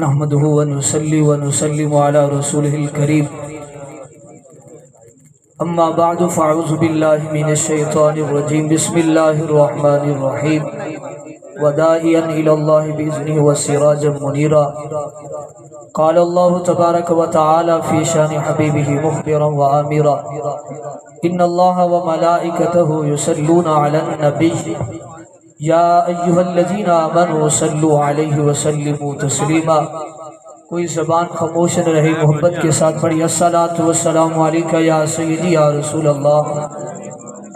نحمده ونصلي ونسلم على رسوله الكريم اما بعد فاعوذ بالله من الشيطان الرجيم بسم الله الرحمن الرحيم وداعيا الى الله باذنه وسراجا منيرا قال الله تبارك وتعالى في شان حبيبه مخبرا وآمرا ان الله وملائكته يصلون على النبي یا ایہا الذین آمنوا صلوا علیہ وسلموا تسلیما۔ کوئی زبان خاموش نہ رہے، محبت کے ساتھ پڑھی الصلاۃ والسلام علیک یا سیدی یا رسول اللہ،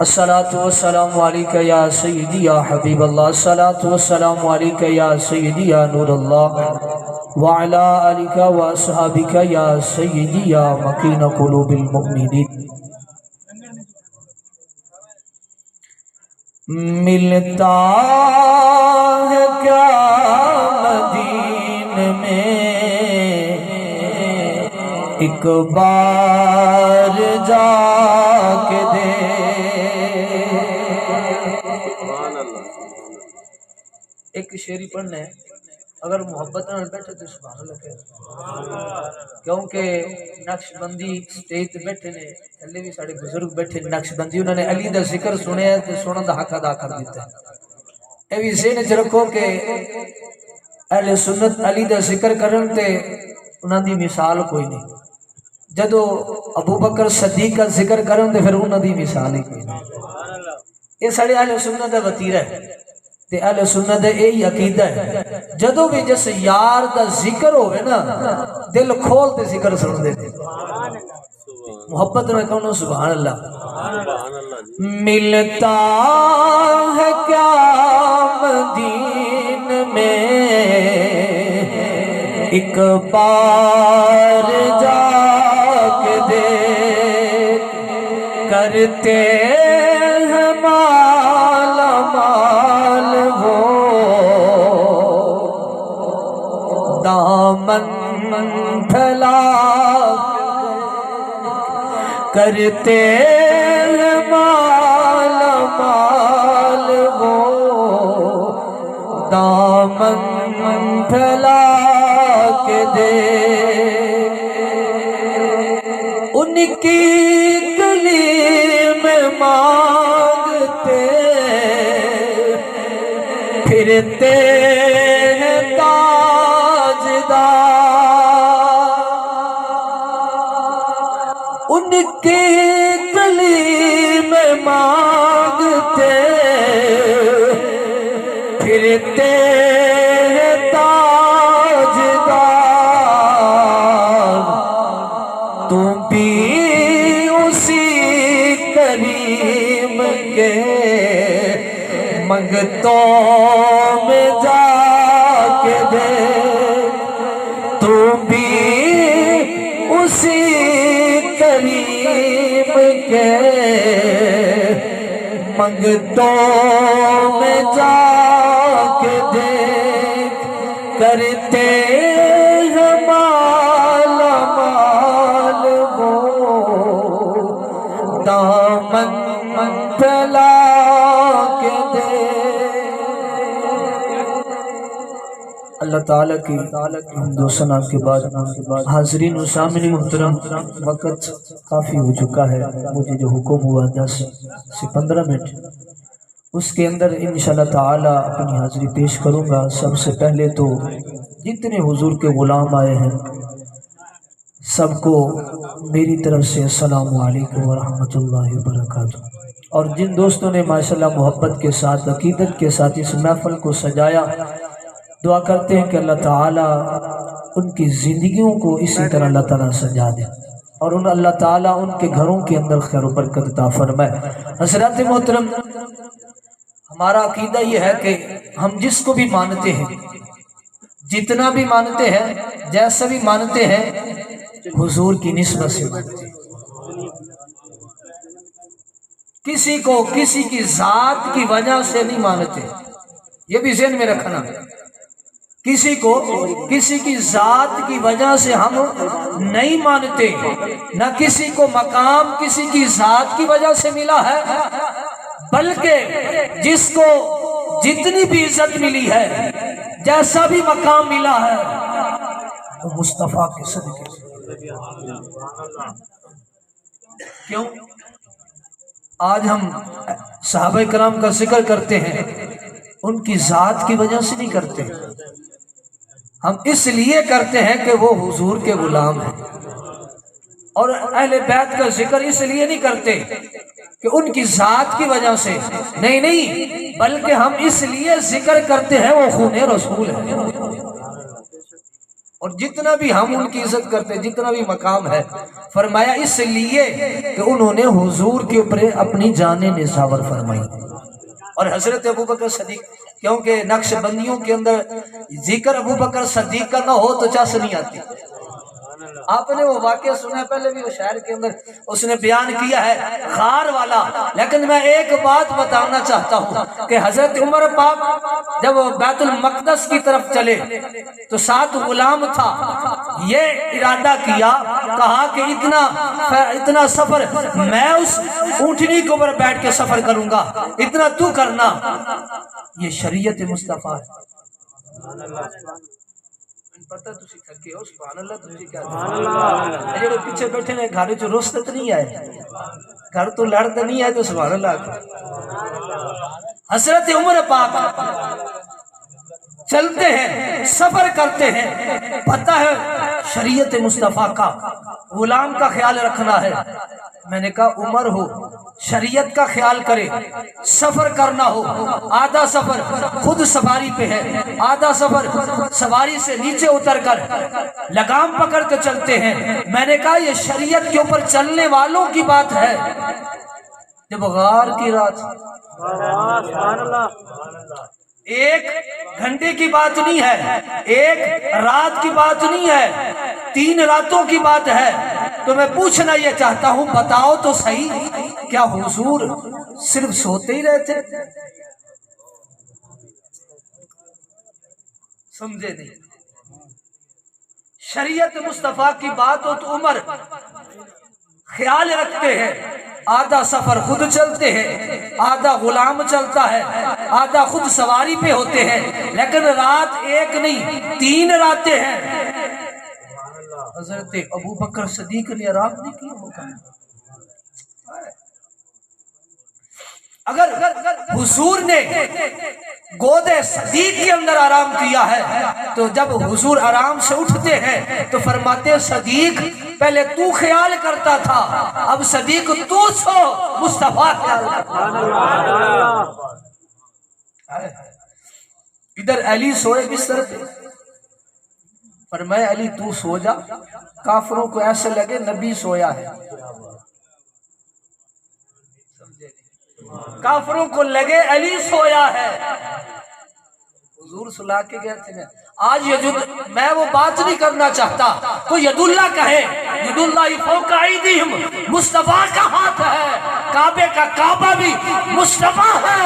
الصلاۃ والسلام علیک یا سیدی یا حبیب اللہ، الصلاۃ والسلام علیک یا سیدی یا نور اللہ وعلی آلک واصحابک یا سیدی یا مکین قلوب المؤمنین۔ ملتا ہے کیا مدین میں ایک بار جا کے دے، ایک شعری پڑھنا ہے، اگر محبت نہ بیٹھے تو سبحان اللہ کہہ، کیونکہ نقش بندی سٹیج تے بیٹھے نے، تھلے بھی ساڑے بزرگ بیٹھے نقش بندی، انہوں نے علی دا ذکر سنیا تو سنن دا حق ادا کر دیتا ہے۔ اے بھی ذہن وچ رکھو کہ اہل سنت علی دا ذکر کرن تے انہاں دی مثال کوئی نہیں، جدو ابو بکر صدیق کا ذکر کرن تے پھر انہاں دی مثال ہی کوئی نہیں۔ یہ ساڑے اہل سنت دا وتیرہ ہے تے اہل سنت دا یہی عقیدہ ہے، جدو بھی جس یار دا ذکر ہوئے نا دل کھول تے ذکر سن دے، محبت میں کہوں سبحان اللہ۔ ملتا ہے کیا مدین میں ایک بار جا کے دے، کرتے ہیں مالا مال وہ دامن پھیلا، کرتے ہیں مالا مال وہ دامن پھیلا کے دے، ان کی گلی میں مانگتے پھرتے ہیں تاجدار، ان کی گلی میں مانگتے پھرتے ہیں تاجدار، تم بھی اسی کریم کے منگتوں میں جا کے دے، تم بھی اسی کریم کے منگتوں میں جا کے دیکھ، کرتے ہیں مالا مال وہ دامن پھیلا کے دے۔ اللہ تعالیٰ کی حمد و ثنا کے بعد حاضرین و سامعین محترم، وقت کافی ہو چکا ہے، مجھے جو حکم ہوا 10 سے 15 منٹ، اس کے اندر انشاءاللہ تعالیٰ اپنی حاضری پیش کروں گا۔ سب سے پہلے تو جتنے حضور کے غلام آئے ہیں سب کو میری طرف سے السلام علیکم ورحمۃ اللہ وبرکاتہ، اور جن دوستوں نے ماشاءاللہ محبت کے ساتھ عقیدت کے ساتھ اس محفل کو سجایا، دعا کرتے ہیں کہ اللہ تعالیٰ ان کی زندگیوں کو اسی طرح اللہ تعالیٰ سجا دے، اور اللہ تعالیٰ ان کے گھروں کے اندر خیر و برکت عطا فرمائے۔ حضرات محترم، ہمارا عقیدہ یہ ہے کہ ہم جس کو بھی مانتے ہیں، جتنا بھی مانتے ہیں، جیسا بھی مانتے ہیں، حضور کی نسبت سے مانتے ہیں، کسی کو کسی کی ذات کی وجہ سے نہیں مانتے، یہ بھی ذہن میں رکھنا، کسی کو کسی کی ذات کی وجہ سے ہم نہیں مانتے، نہ کسی کو مقام کسی کی ذات کی وجہ سے ملا ہے، بلکہ جس کو جتنی بھی عزت ملی ہے، جیسا بھی مقام ملا ہے، وہ مصطفیٰ کے صدقے سے۔ کیوں آج ہم صحابہ کرام کا ذکر کرتے ہیں؟ ان کی ذات کی وجہ سے نہیں کرتے، ہم اس لیے کرتے ہیں کہ وہ حضور کے غلام ہیں، اور اہل بیت کا ذکر اس لیے نہیں کرتے کہ ان کی ذات کی وجہ سے، نہیں، بلکہ ہم اس لیے ذکر کرتے ہیں وہ خون رسول ہے۔ اور جتنا بھی ہم ان کی عزت کرتے ہیں، جتنا بھی مقام ہے، فرمایا اس لیے کہ انہوں نے حضور کے اوپر اپنی جانیں نثار فرمائی۔ اور حضرت ابوبکر صدیق، کیونکہ نقش بندیوں کے اندر ذکر ابوبکر صدیق کا نہ ہو تو چس نہیں آتی۔ آپ نے وہ واقعہ سنا ہے، پہلے بھی وہ شاعر کے اندر اس نے بیان کیا ہے غار والا، لیکن میں ایک بات بتانا چاہتا ہوں کہ حضرت عمر پاک جب بیت المقدس کی طرف چلے تو 7 غلام تھا، یہ ارادہ کیا، کہا کہ اتنا سفر میں اس اونٹنی کے اوپر بیٹھ کے سفر کروں گا، اتنا تو کرنا۔ یہ شریعت مصطفیٰ ہے۔ پتہ تسی تھکے ہو، سبحان اللہ، تسی کیا جڑے پیچھے بیٹھے نے گھر چ رست نہیں آئے، گھر تو لڑتے نہیں آئے تو سبحان اللہ۔ حضرت عمر پاک چلتے ہیں، سفر کرتے ہیں، پتہ ہے شریعت مصطفیٰ کا غلام کا خیال رکھنا ہے۔ میں نے کہا عمر ہو، شریعت کا خیال کرے، سفر کرنا ہو، آدھا سفر خود سواری پہ ہے، آدھا سفر سواری سے نیچے اتر کر لگام پکڑ کے چلتے ہیں۔ میں نے کہا یہ شریعت کے اوپر چلنے والوں کی بات ہے۔ جب غار کی رات، 1 گھنٹے کی بات نہیں ہے، 1 رات کی بات نہیں ہے، 3 راتوں کی بات ہے۔ تو میں پوچھنا یہ چاہتا ہوں، بتاؤ تو صحیح، کیا حضور صرف سوتے ہی رہتے؟ سمجھے نہیں؟ شریعت مصطفیٰ کی بات ہو تو عمر خیال رکھتے ہیں، آدھا سفر خود چلتے ہیں، آدھا غلام چلتا ہے، آدھا خود سواری پہ ہوتے ہیں، لیکن رات 1 نہیں 3 راتیں ہیں۔ حضرت ابوبکر صدیق نے آرام نہیں کیا ہوگا؟ اگر حضور نے گود صدیق کے اندر آرام کیا ہے تو جب حضور آرام سے اٹھتے ہیں تو فرماتے صدیق پہلے تو خیال کرتا تھا، اب صدیق تو سو، مصطفیٰ خیال کرتا۔ ادھر علی سوئے بستر پہ، فرمایا علی تو سو جا، کافروں کو ایسے لگے نبی سویا ہے، کافروں کو لگے علی سویا ہے۔ حضور سلا کے گئے تھے۔ آج میں وہ بات نہیں کرنا چاہتا، کوئی ید اللہ کہے، ید اللہ فوق ایدیہم، مصطفیٰ کا ہاتھ ہے، کعبے کا کعبہ بھی مصطفیٰ ہے۔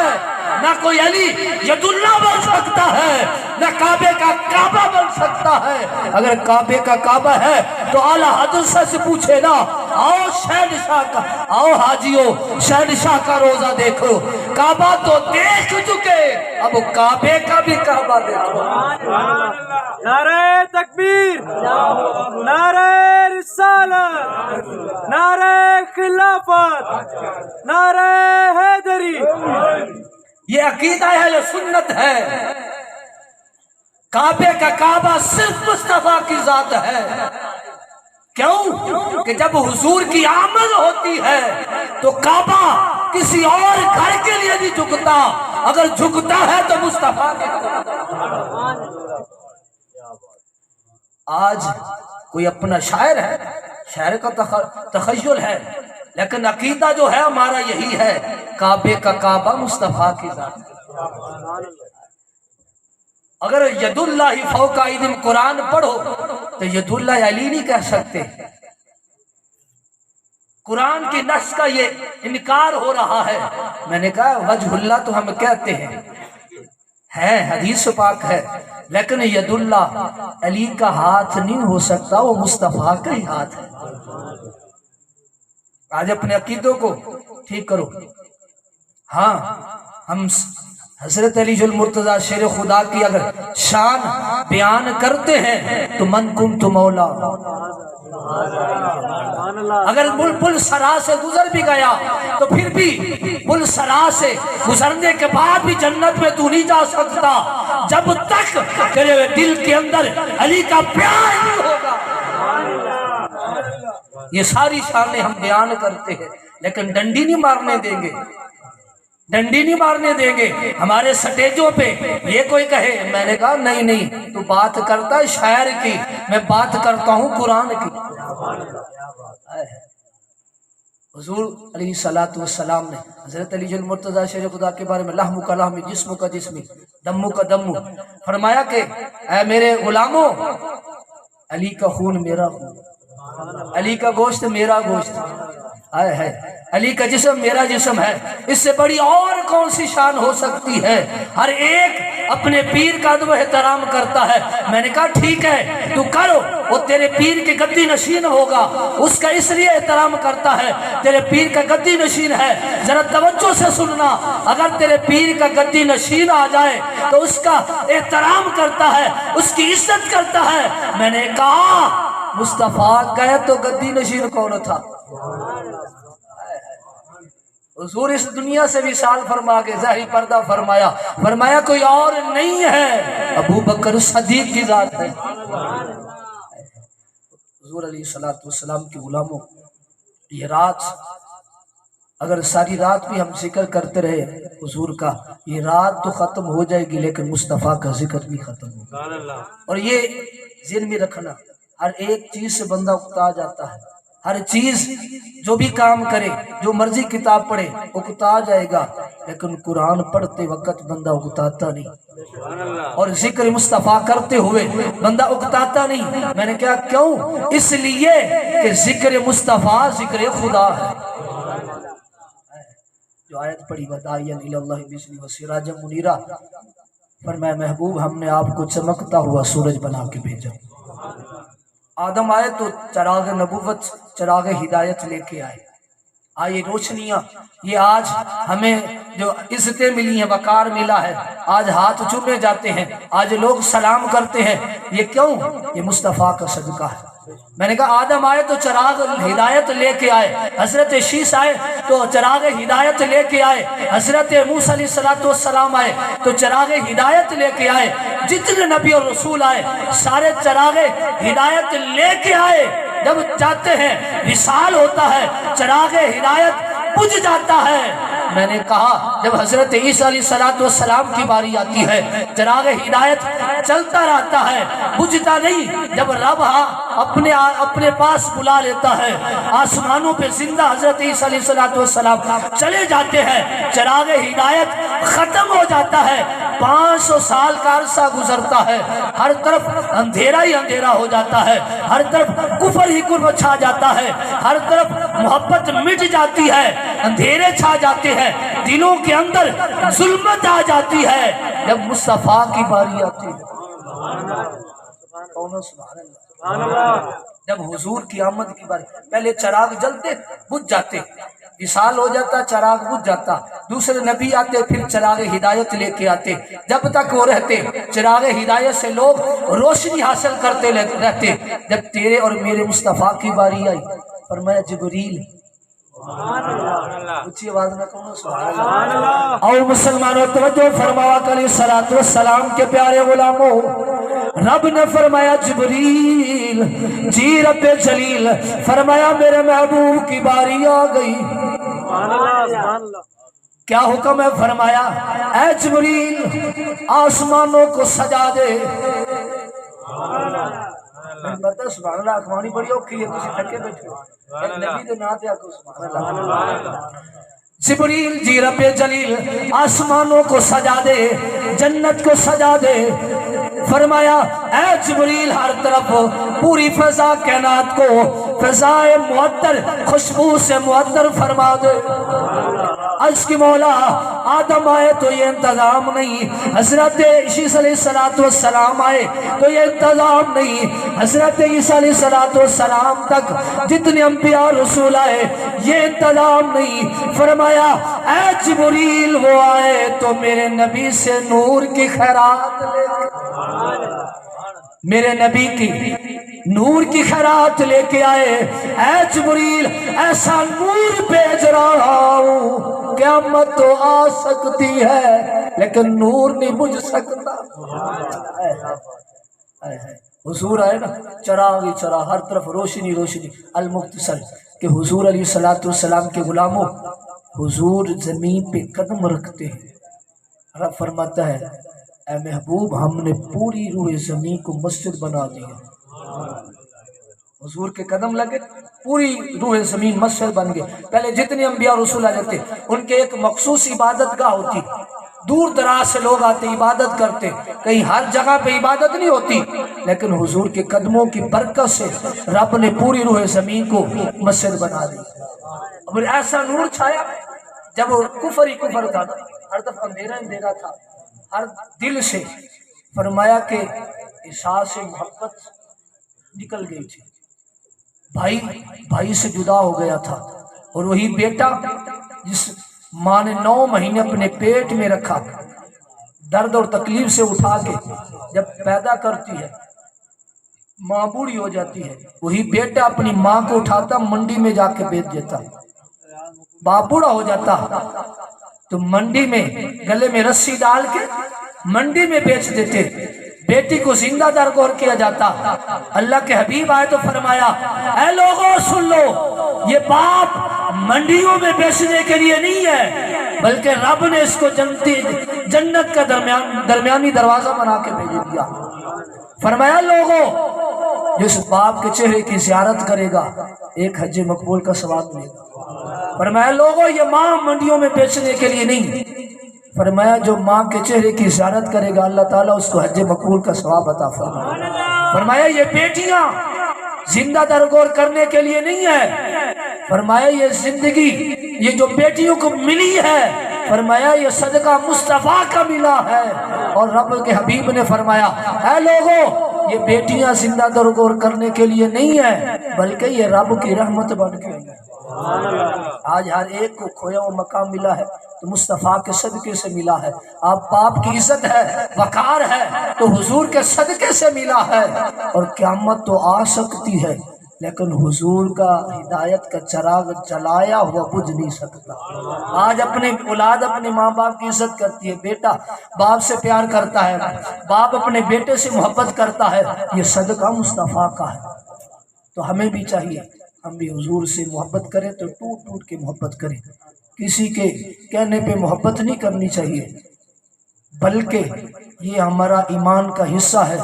نہ کوئی علی ید اللہ بن سکتا ہے، نہ کعبے کا کعبہ بن سکتا ہے۔ اگر کعبے کا کعبہ ہے تو اعلیٰ حضرت سے پوچھے نا، آؤ شہنشاہ کا، آؤ حاجیوں شہنشاہ کا روزہ دیکھو، کعبہ تو دیکھ چکے، اب کعبے کا بھی کعبہ دیکھو۔ نعرہ تکبیر، نعرہ رسالت، نعرہ خلافت، نعرہ حیدری۔ یہ عقیدہ اہل سنت ہے، کعبے کا کعبہ صرف مصطفیٰ کی ذات ہے۔ کیوں کہ جب حضور کی آمد ہوتی ہے تو کعبہ کسی اور گھر کے لیے نہیں جھکتا، اگر جھکتا ہے تو مصطفیٰ کے۔ آج کوئی اپنا شاعر ہے، شاعر کا تخیل ہے، لیکن عقیدہ جو ہے ہمارا یہی ہے، کعبے کا کعبہ مصطفیٰ کی ذات۔ اگر ید اللہ فوق ایدیہم قرآن پڑھو تو ید اللہ علی نہیں کہہ سکتے۔ قرآن کی نص کا یہ انکار ہو رہا ہے۔ میں نے کہا وجہ اللہ تو ہم کہتے ہیں، ہے حدیث پاک ہے، لیکن ید اللہ علی کا ہاتھ نہیں ہو سکتا، وہ مصطفیٰ کا ہی ہاتھ ہے۔ آج اپنے عقیدوں کو ٹھیک کرو۔ ہاں ہم حضرت علی المرتضیٰ شیر خدا کی اگر شان بیان کرتے ہیں تو من کنت مولا، اگر پل سرا سے گزر بھی گیا تو پھر بھی پل سرا سے گزرنے کے بعد بھی جنت میں تو نہیں جا سکتا جب تک تیرے دل کے اندر علی کا پیار نہیں ہوگا۔ یہ ساری شانیں ہم بیان کرتے ہیں لیکن ڈنڈی نہیں مارنے دیں گے، ڈنڈی نہیں مارنے دیں گے ہمارے سٹیجوں پہ۔ یہ کوئی کہے، میں نے کہا نہیں تو بات کرتا ہے شاعر کی، میں بات کرتا ہوں قرآن کی۔ حضور علیہ السلام نے حضرت علی المرتضیٰ شیر خدا کے بارے میں لحم کا لحم، جسم کا جسم، دم کا دم، فرمایا کہ اے میرے غلاموں، علی کا خون میرا خون، علی کا گوشت میرا گوشت ہے، علی کا جسم میرا جسم ہے۔ اس سے بڑی اور کون سی شان ہو سکتی ہے؟ ہر ایک اپنے پیر کا ادب و احترام کرتا ہے۔ میں نے کہا ٹھیک ہے تو کرو، وہ تیرے پیر کے گدی نشین ہوگا، اس کا اس لیے احترام کرتا ہے، تیرے پیر کا گدی نشین ہے۔ ذرا توجہ سے سننا، اگر تیرے پیر کا گدی نشین آ جائے تو اس کا احترام کرتا ہے، اس کی عزت کرتا ہے۔ میں نے کہا مصطفیٰ گئے تو گدی نشین کون تھا؟ حضور اس دنیا سے وصال فرما کے ظاہری پردہ فرمایا، فرمایا کوئی اور نہیں ہے، ابو بکر صدیق کی ذات ہے۔ حضور علیہ السلام کے غلاموں، یہ رات اگر ساری رات بھی ہم ذکر کرتے رہے حضور کا، یہ رات تو ختم ہو جائے گی لیکن مصطفیٰ کا ذکر نہیں ختم ہوگا۔ اور یہ ذہن میں رکھنا، ہر ایک چیز سے بندہ اکتا جاتا ہے، ہر چیز جو بھی کام کرے، جو مرضی کتاب پڑھے اکتا جائے گا، لیکن قرآن پڑھتے وقت بندہ اکتاتا نہیں، اور ذکر مصطفیٰ کرتے ہوئے بندہ اکتاتا نہیں۔ میں نے کہا کیوں؟ اس لیے کہ ذکر مصطفیٰ ذکر خدا ہے۔ جو آیت پڑھی وَدَاعِيًا إِلَى اللَّهِ بِإِذْنِهِ وَسِرَاجًا مُنِيرًا، فرمایا محبوب ہم نے آپ کو چمکتا ہوا سورج بنا کے بھیجا۔ آدم آئے تو چراغ نبوت، چراغ ہدایت لے کے آئے، آئے روشنیاں۔ یہ آج ہمیں جو عزتیں ملی ہیں، وقار ملا ہے، آج ہاتھ چومے جاتے ہیں، آج لوگ سلام کرتے ہیں، یہ کیوں؟ یہ مصطفیٰ کا صدقہ ہے۔ میں نے کہا آدم آئے تو چراغ ہدایت لے کے آئے، حضرت شیس آئے تو چراغ ہدایت لے کے آئے، حضرت موسیٰ علیہ السلام آئے تو چراغ ہدایت لے کے آئے، جتنے نبی اور رسول آئے سارے چراغ ہدایت لے کے آئے۔ جب جاتے ہیں وصال ہوتا ہے، چراغ ہدایت بجھ جاتا ہے۔ میں نے کہا جب حضرت عیسیٰ علیہ السلام کی باری آتی ہے، چراغ ہدایت چلتا رہتا ہے، بجھتا نہیں۔ جب رب اپنے پاس بلا لیتا ہے، آسمانوں پہ زندہ حضرت عیسیٰ علیہ السلام چلے جاتے ہیں، چراغ ہدایت ختم ہو جاتا ہے۔ 500 سال کا عرصہ گزرتا ہے، ہر طرف اندھیرا ہی اندھیرا ہو جاتا ہے، ہر طرف کفر ہی کفر چھا جاتا ہے، ہر طرف محبت مٹ جاتی ہے، اندھیرے چھا جاتے ہیں، دلوں کے اندر ظلمت آ جاتی ہے۔ جب مصطفیٰ کی باری آتی ہے، سبحان اللہ، جب حضور کی آمد کی باری، پہلے چراغ جلتے بجھ جاتے، وصال ہو جاتا، چراغ بجھ جاتا، دوسرے نبی آتے پھر چراغ ہدایت لے کے آتے، جب تک وہ رہتے چراغ ہدایت سے لوگ روشنی حاصل کرتے رہتے۔ جب تیرے اور میرے مصطفیٰ کی باری آئی، فرمایا جبریل، اچھی آواز میں کہوں سبحان اللہ۔ اور مسلمانوں توجہ فرمایا علیہ السلام کے پیارے غلاموں، رب نے فرمایا جبریل جی رب جلیل، فرمایا میرے محبوب کی باری آ گئی۔ کیا حکم ہے؟ فرمایا اے جبریل آسمانوں کو سجا دے۔ پتہ سبحان اللہ اخوانی بڑی اوکھی ہے، تسی تھکے بیٹھے ہو، نبی دے نا تے آکو سبحان اللہ۔ جبریل جی رب جلیل آسمانوں کو سجا دے، جنت کو سجا دے۔ فرمایا اے جبریل ہر طرف پوری فضا کائنات کو فضائے معطر خوشبو سے معطر فرما دے۔ عرش کی مولا آدم آئے تو یہ انتظام نہیں، حضرت عیسیٰ علیہ السلام آئے تو یہ انتظام نہیں، حضرت عیسیٰ علیہ السلام تک جتنے انبیاء رسول آئے یہ انتظام نہیں۔ فرمایا اے جبریل وہ آئے تو میرے نبی سے نور کی خیرات لے کے، میرے نبی کی نور کی خیرات لے کے آئے۔ اے جبریل ایسا نور بھیج رہا ہوں، قیامت تو آ سکتی ہے لیکن نور نہیں بجھ سکتا۔ حضور آئے نا، چراغ ہی چراغ، ہر طرف روشنی روشنی، المختصر کہ حضور علیہ السلام کے غلاموں، حضور زمین پہ قدم رکھتے ہیں، رب فرماتا ہے اے محبوب ہم نے پوری روح زمین کو مسجد بنا دیا۔ حضور کے قدم لگے پوری روح زمین مسجد بن گئے۔ پہلے جتنے انبیاء رسول آتے تھے ان کے ایک مخصوص عبادت گاہ ہوتی، دور دراز سے لوگ آتے عبادت کرتے، کہیں ہر جگہ پہ عبادت نہیں ہوتی، لیکن حضور کے قدموں کی برکت سے رب نے پوری روح زمین کو مسجد بنا دی۔ اور ایسا نور چھایا جب کفر ہی کفر تھا، ہر طرف اندھیرا اندھیرا تھا، ہر دل سے فرمایا کہ احساس محبت نکل گئی تھی، بھائی سے جدا ہو گیا تھا، اور وہی بیٹا جس ماں نے 9 مہینے اپنے پیٹ میں رکھا، درد اور تکلیف سے اٹھا کے جب پیدا کرتی ہے ماں بوڑھی ہو جاتی ہے، وہی بیٹا اپنی ماں کو اٹھاتا منڈی میں جا کے بیچ دیتا، باپ بوڑھا ہو جاتا تو منڈی میں گلے میں رسی ڈال کے منڈی میں بیچ دیتے، بیٹی کو زندہ درگور کیا جاتا۔ اللہ کے حبیب آئے تو فرمایا اے لوگوں سن لو، یہ باپ منڈیوں میں بیچنے کے لیے نہیں ہے بلکہ رب نے اس کو جنت کا درمیانی دروازہ بنا کے بھیج دیا۔ فرمایا لوگوں جس باپ کے چہرے کی زیارت کرے گا ایک حج مقبول کا ثواب ملے گا۔ فرمایا لوگوں یہ ماں منڈیوں میں بیچنے کے لیے نہیں، فرمایا جو ماں کے چہرے کی زیارت کرے گا اللہ تعالیٰ اس کو حج مقبول کا ثواب عطا فرمائے۔ فرمایا یہ بیٹیاں زندہ درگور کرنے کے لیے نہیں ہے، فرمایا یہ زندگی یہ جو بیٹیوں کو ملی ہے فرمایا یہ صدقہ مصطفیٰ کا ملا ہے۔ اور رب کے حبیب نے فرمایا اے لوگوں یہ بیٹیاں زندہ درگور کرنے کے لیے نہیں ہے بلکہ یہ رب کی رحمت بن کے ہے۔ آج ہر ایک کو کھویا ہوا مقام ملا ہے تو مصطفیٰ کے صدقے سے ملا ہے۔ آپ باپ کی عزت ہے، وقار ہے تو حضور کے صدقے سے ملا ہے، اور قیامت تو آ سکتی ہے لیکن حضور کا ہدایت کا چراغ جلایا ہوا بجھ نہیں سکتا۔ آج اپنے اولاد اپنے ماں باپ کی عزت کرتی ہے، بیٹا باپ سے پیار کرتا ہے، باپ اپنے بیٹے سے محبت کرتا ہے، یہ صدقہ مصطفیٰ کا ہے۔ تو ہمیں بھی چاہیے ہم بھی حضور سے محبت کریں تو ٹوٹ ٹوٹ کے محبت کریں، کسی کے کہنے پہ محبت نہیں کرنی چاہیے بلکہ یہ ہمارا ایمان کا حصہ ہے،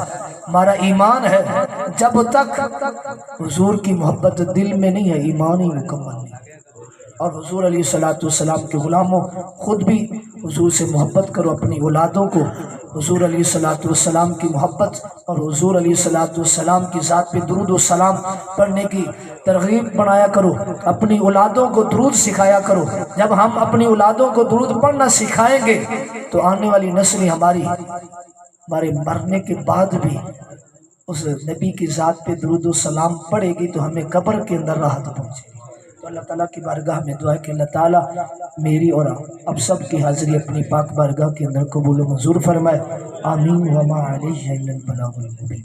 ہمارا ایمان ہے۔ جب تک حضور کی محبت دل میں نہیں ہے ایمان ہی مکمل نہیں۔ اور حضور علیہ السلام کے غلاموں خود بھی حضور سے محبت کرو، اپنی اولادوں کو حضور علیہ السلام کی محبت اور حضور علیہ السلام کی ذات پہ درود و سلام پڑھنے کی ترغیب بنایا کرو، اپنی اولادوں کو درود سکھایا کرو۔ جب ہم اپنی اولادوں کو درود پڑھنا سکھائیں گے تو آنے والی نسل ہمارے مرنے کے بعد بھی اس نبی کی ذات پہ درود و سلام پڑھے گی تو ہمیں قبر کے اندر راحت پہنچے گی۔ تو اللہ تعالیٰ کی بارگاہ میں دعا ہے کہ اللہ تعالیٰ میری اور اب سب کی حاضری اپنی پاک بارگاہ کے اندر قبول و منظور فرمائے۔ آمین وما علیہ الا البلاغ المبین۔